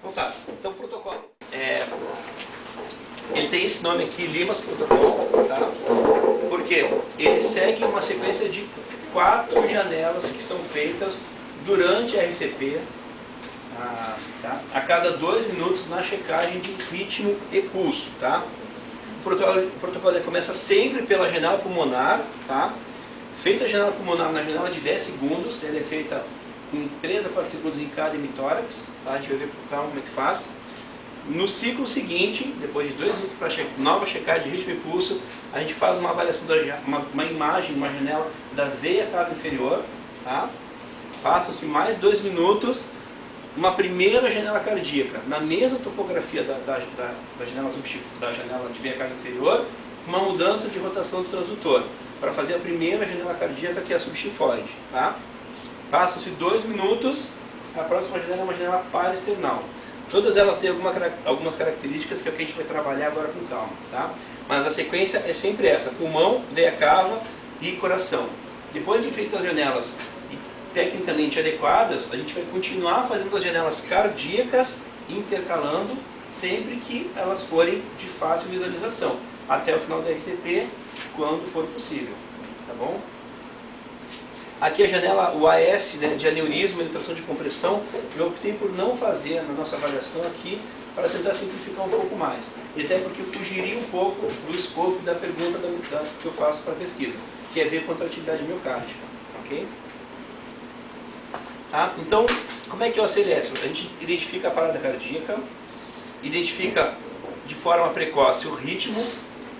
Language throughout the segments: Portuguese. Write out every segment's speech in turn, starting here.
Então tá, então o protocolo ele tem esse nome aqui, Limas Protocolo, tá? Porque ele segue uma sequência de 4 janelas que são feitas durante a RCP, tá? A cada 2 minutos na checagem de ritmo e pulso, tá? O protocolo começa sempre pela janela pulmonar, tá? Feita a janela pulmonar na janela de 10 segundos, ela é feita com 3 a 4 segundos em cada hemitórax, tá? A gente vai ver por calma como é que faz. No ciclo seguinte, depois de 2 minutos para nova checagem de ritmo e pulso, a gente faz uma avaliação, uma imagem, uma janela da veia cava inferior, tá? Passa-se mais 2 minutos, uma primeira janela cardíaca, na mesma topografia da janela de veia cava inferior, uma mudança de rotação do transdutor, para fazer a primeira janela cardíaca, que é a subxifoide, tá? Passa-se 2 minutos, a próxima janela é uma janela paraesternal. Todas elas têm algumas características que é o que a gente vai trabalhar agora com calma, tá? Mas a sequência é sempre essa: pulmão, veia cava e coração. Depois de feitas as janelas tecnicamente adequadas, a gente vai continuar fazendo as janelas cardíacas, intercalando, sempre que elas forem de fácil visualização, até o final da RCP, quando for possível, tá bom? Aqui a janela, o AS, né, de aneurisma e tração de compressão, eu optei por não fazer na nossa avaliação aqui, para tentar simplificar um pouco mais. E até porque eu fugiria um pouco do escopo da pergunta que eu faço para a pesquisa, que é ver contratividade miocárdica, ok? Tá? Então, como é que é o ACLS? A gente identifica a parada cardíaca, identifica de forma precoce o ritmo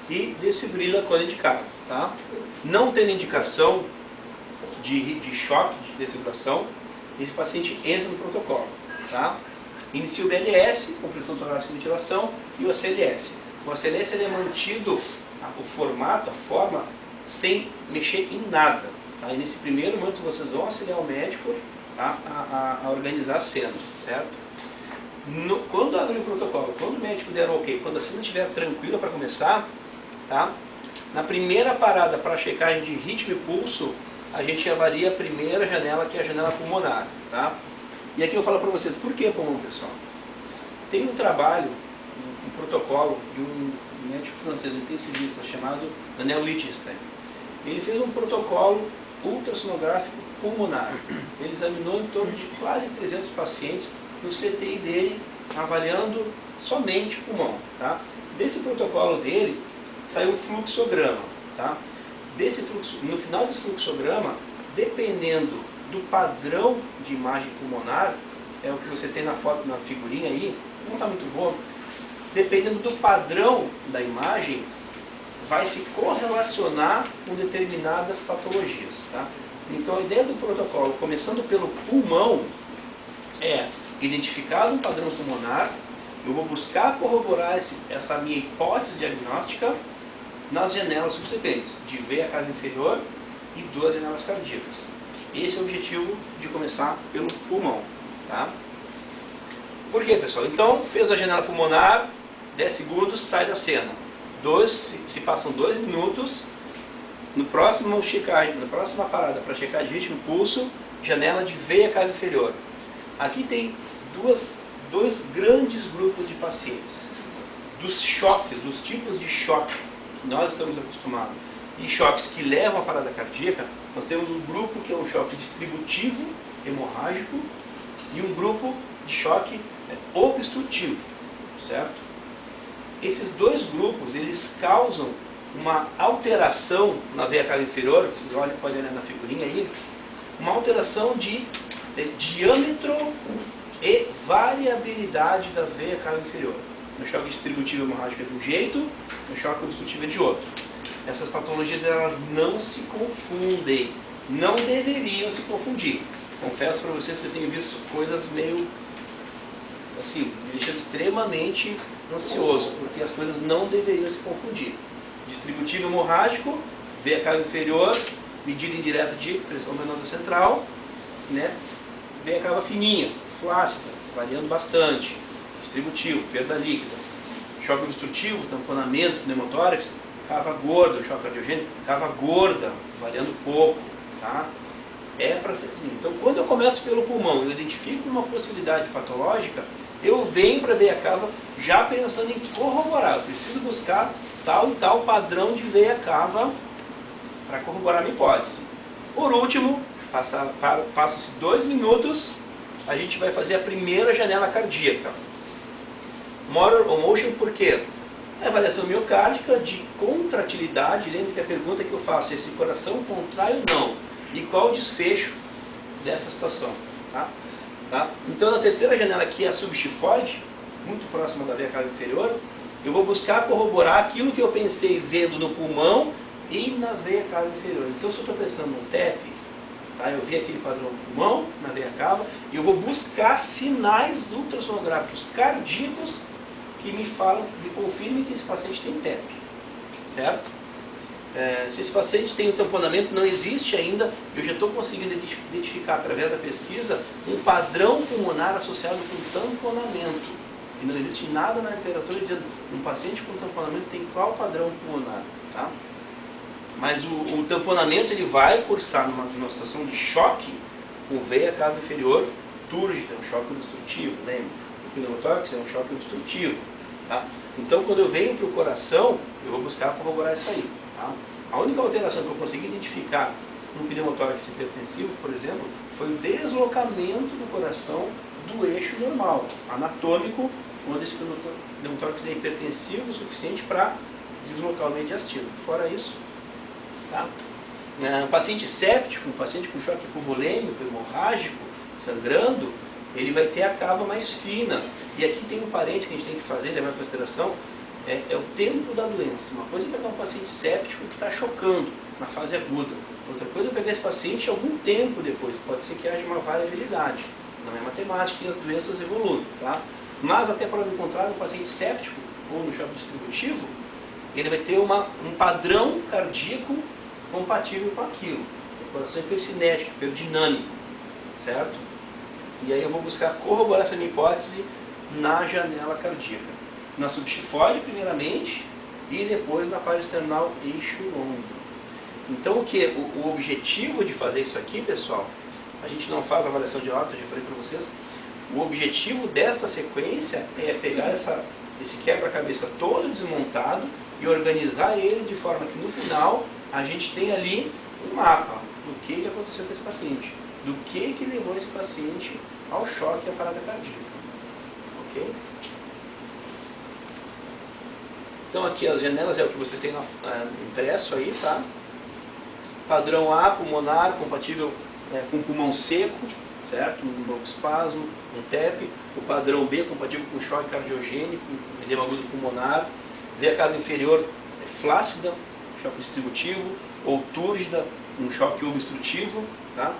e desfibrila quando indicado, tá? Não tendo indicação de choque, de desfibrilação, esse paciente entra no protocolo, tá? Inicia o BLS, compressão torácica e ventilação, e o ACLS. O ACLS ele é mantido, o formato, a forma, sem mexer em nada, tá? E nesse primeiro momento vocês vão auxiliar o médico a organizar a cena, certo? Quando abrir o protocolo, quando o médico der o ok, quando a cena estiver tranquila para começar, tá? Na primeira parada para checagem de ritmo e pulso, a gente avalia a primeira janela, que é a janela pulmonar, tá? E aqui eu falo para vocês, por que pulmão, pessoal? Tem um trabalho, um protocolo de um médico francês, um intensivista, chamado Daniel Lichtenstein. Ele fez um protocolo ultrassonográfico pulmonar. Ele examinou em torno de quase 300 pacientes no CTI dele, avaliando somente pulmão, tá? Desse protocolo dele, saiu um fluxograma, tá? No final desse fluxograma, dependendo do padrão de imagem pulmonar, é o que vocês têm na foto, na figurinha aí, não está muito bom, dependendo do padrão da imagem, vai se correlacionar com determinadas patologias, tá? Então a ideia do protocolo, começando pelo pulmão, é identificar um padrão pulmonar, eu vou buscar corroborar essa minha hipótese diagnóstica nas janelas subsequentes, de veia cava inferior e 2 janelas cardíacas. Esse é o objetivo de começar pelo pulmão, tá? Por quê, pessoal? Então, fez a janela pulmonar, 10 segundos, sai da cena. Se passam 2 minutos, na próxima parada para checar de ritmo e pulso, janela de veia cava inferior. Aqui tem dois grandes grupos de pacientes. Dos choques, dos tipos de choque que nós estamos acostumados, e choques que levam à parada cardíaca, nós temos um grupo que é um choque distributivo, hemorrágico, e um grupo de choque obstrutivo, certo? Esses 2 grupos, eles causam uma alteração na veia cava inferior, vocês podem olhar na figurinha aí, uma alteração de diâmetro e variabilidade da veia cava inferior. No choque distributivo hemorrágico é de um jeito, no choque obstrutivo é de outro. Essas patologias, elas não se confundem, não deveriam se confundir. Confesso para vocês que eu tenho visto coisas meio, assim, me deixando extremamente ansioso, porque as coisas não deveriam se confundir. Distributivo hemorrágico, veia cava inferior, medida indireta de pressão venosa central, né? Veia cava fininha, flácida, variando bastante. Distributivo, perda líquida. Choque obstrutivo, tamponamento, pneumotórax, cava gorda, choque cardiogênico, cava gorda, variando pouco, tá? É para ser assim. Então, quando eu começo pelo pulmão, eu identifico uma possibilidade patológica, eu venho para a veia cava já pensando em corroborar. Eu preciso buscar tal e tal padrão de veia cava para corroborar a minha hipótese. Por último, passa-se 2 minutos, a gente vai fazer a primeira janela cardíaca. Motor ou motion, por quê? É avaliação miocárdica de contratilidade. Lembra que a pergunta que eu faço é se o coração contrai ou não, e qual o desfecho dessa situação. Tá? Então, na terceira janela, que é a subxifoide, muito próxima da veia cava inferior, eu vou buscar corroborar aquilo que eu pensei vendo no pulmão e na veia cava inferior. Então, se eu estou pensando no TEP, tá? Eu vi aquele padrão no pulmão, na veia cava, e eu vou buscar sinais ultrassonográficos cardíacos que me falam, me confirmem que esse paciente tem TEP, certo? Se esse paciente tem um tamponamento, não existe ainda, eu já estou conseguindo identificar através da pesquisa um padrão pulmonar associado com tamponamento. E não existe nada na literatura dizendo um paciente com tamponamento tem qual padrão pulmonar, tá? Mas o tamponamento ele vai cursar numa situação de choque com veia cava inferior túrgida, um choque obstrutivo, lembra? O pneumotórax é um choque obstrutivo, tá? Então, quando eu venho para o coração, eu vou buscar corroborar isso aí. Tá? A única alteração que eu consegui identificar no pneumotórax hipertensivo, por exemplo, foi o deslocamento do coração do eixo normal, anatômico, onde esse pneumotórax é hipertensivo o suficiente para deslocar o mediastino. Fora isso, tá? Um paciente séptico, um paciente com choque hipovolêmico, hemorrágico, sangrando, ele vai ter a cava mais fina. E aqui tem um parênteses que a gente tem que fazer, levar em consideração, é o tempo da doença. Uma coisa é pegar um paciente séptico que está chocando na fase aguda. Outra coisa é pegar esse paciente algum tempo depois. Pode ser que haja uma variabilidade. Não é matemática e as doenças evoluem. Tá? Mas até para encontrar um paciente séptico ou no choque distributivo, ele vai ter um padrão cardíaco compatível com aquilo. O coração hipercinético, hiperdinâmico. Certo? E aí eu vou buscar corroborar essa minha hipótese na janela cardíaca. Na subxifoide, primeiramente, e depois na parte external eixo longo. Então, o objetivo de fazer isso aqui, pessoal, a gente não faz avaliação de óbito, já falei para vocês, o objetivo desta sequência é pegar esse quebra-cabeça todo desmontado e organizar ele de forma que no final a gente tenha ali um mapa do que aconteceu com esse paciente, do que levou esse paciente ao choque e à parada cardíaca. Ok? Então aqui as janelas é o que vocês têm impresso aí, tá? Padrão A, pulmonar, compatível com pulmão seco, certo? Um broncoespasmo, um TEP. O padrão B, compatível com choque cardiogênico, edema agudo pulmonar. Veia cava inferior flácida, choque distributivo, ou túrgida, um choque obstrutivo, tá?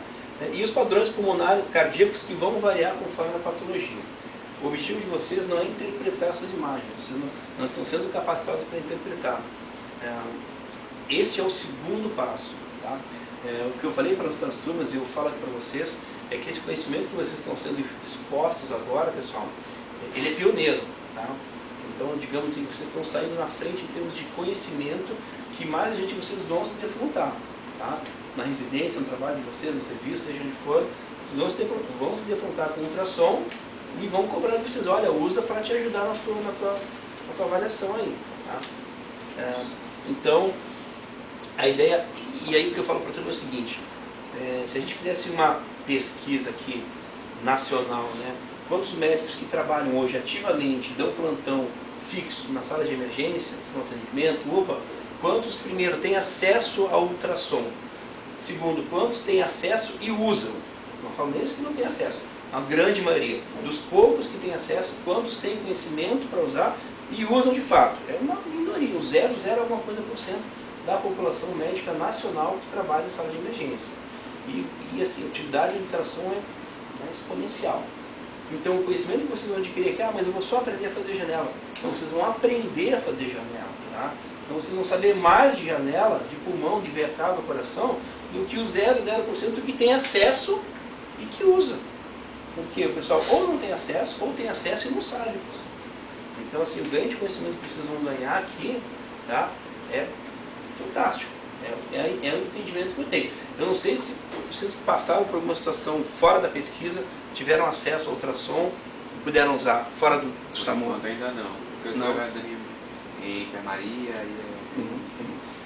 E os padrões pulmonares cardíacos que vão variar conforme a patologia. O objetivo de vocês não é interpretar essas imagens, vocês não estão sendo capacitados para interpretar. Este é o segundo passo. Tá? O que eu falei para outras turmas e eu falo aqui para vocês é que esse conhecimento que vocês estão sendo expostos agora, pessoal, ele é pioneiro. Tá? Então, digamos assim, vocês estão saindo na frente em termos de conhecimento que mais a gente vocês vão se defrontar. Tá? Na residência, no trabalho de vocês, no serviço, seja onde for, vocês vão se defrontar com ultrassom e vão cobrar de vocês, olha, usa para te ajudar na tua avaliação aí. Tá? Então, a ideia, e aí o que eu falo para todo mundo é o seguinte, se a gente fizesse uma pesquisa aqui, nacional, né, quantos médicos que trabalham hoje ativamente, dão plantão fixo na sala de emergência, no atendimento, quantos primeiro têm acesso ao ultrassom? Segundo, quantos têm acesso e usam? Não falo nem isso que não tem acesso. A grande maioria. Dos poucos que têm acesso, quantos têm conhecimento para usar e usam de fato? É uma minoria, 0,0 alguma coisa por cento da população médica nacional que trabalha em sala de emergência. E assim, a utilidade de ultrassom é exponencial. Então o conhecimento que vocês vão adquirir aqui, mas eu vou só aprender a fazer janela. Então vocês vão aprender a fazer janela. Tá? Então vocês vão saber mais de janela, de pulmão, de veia cava, coração, do que o 0,0% que tem acesso e que usa. Porque o pessoal ou não tem acesso, ou tem acesso e não sabe. Então, assim, o ganho de conhecimento que vocês vão ganhar aqui, tá, é fantástico. É o entendimento que eu tenho. Eu não sei se vocês passaram por alguma situação fora da pesquisa, tiveram acesso ao ultrassom, puderam usar fora do SAMU? Ainda não. Porque eu estou em enfermaria e...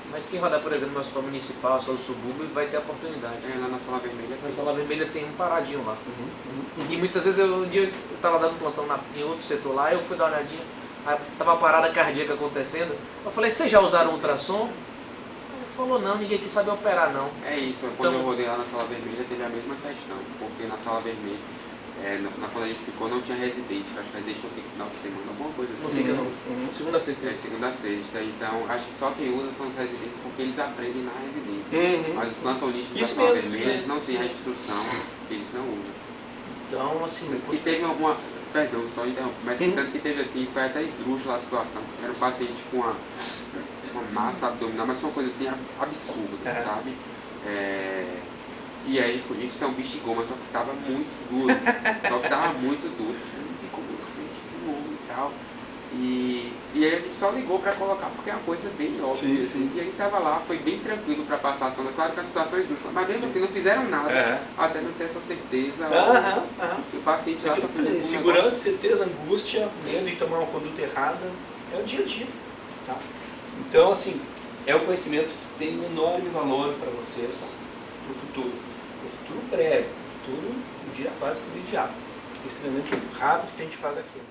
Mas quem rodar, por exemplo, no hospital municipal, só do subúrbio, vai ter a oportunidade. Lá na Sala Vermelha. Na Sala Vermelha tem um paradinho lá. E muitas vezes, um dia eu estava dando plantão em outro setor lá, eu fui dar uma olhadinha, aí tava a parada cardíaca acontecendo. Eu falei, vocês já usaram ultrassom? Ele falou, não, ninguém quis saber operar, não. É isso, quando eu rodei lá na Sala Vermelha teve a mesma questão, porque na Sala Vermelha, quando a gente ficou, não tinha residente, acho que a residente não fica no final de semana, alguma coisa assim. Não fica não. Segunda a sexta. Segunda a sexta, então acho que só quem usa são os residentes porque eles aprendem na residência. Mas os plantonistas da Sala Vermelha, eles não têm a instrução que eles não usam. Então, assim... Que teve alguma... Perdão, só interrompo, mas tanto que teve assim, foi até esdrúxula a situação. Era um paciente com uma massa abdominal, mas foi uma coisa assim absurda, sabe? E aí, gente, isso é um bexigão, mas só que tava muito duro. Só que tava muito duro. E como assim, tipo, e tal. E aí a gente só ligou para colocar, porque é uma coisa bem óbvia. Assim. E aí tava lá, foi bem tranquilo para passar a sonda. Claro que a situação é esdrúxula, mas mesmo assim não fizeram nada, até não ter essa certeza. Que o paciente lá sofreu. Segurança, certeza, angústia, medo de tomar uma conduta errada, é o dia a dia. Tá? Então, assim, é um conhecimento que tem um enorme valor para vocês no futuro. No futuro breve, no futuro, no dia quase que imediato. Extremamente rápido que a gente faz aqui.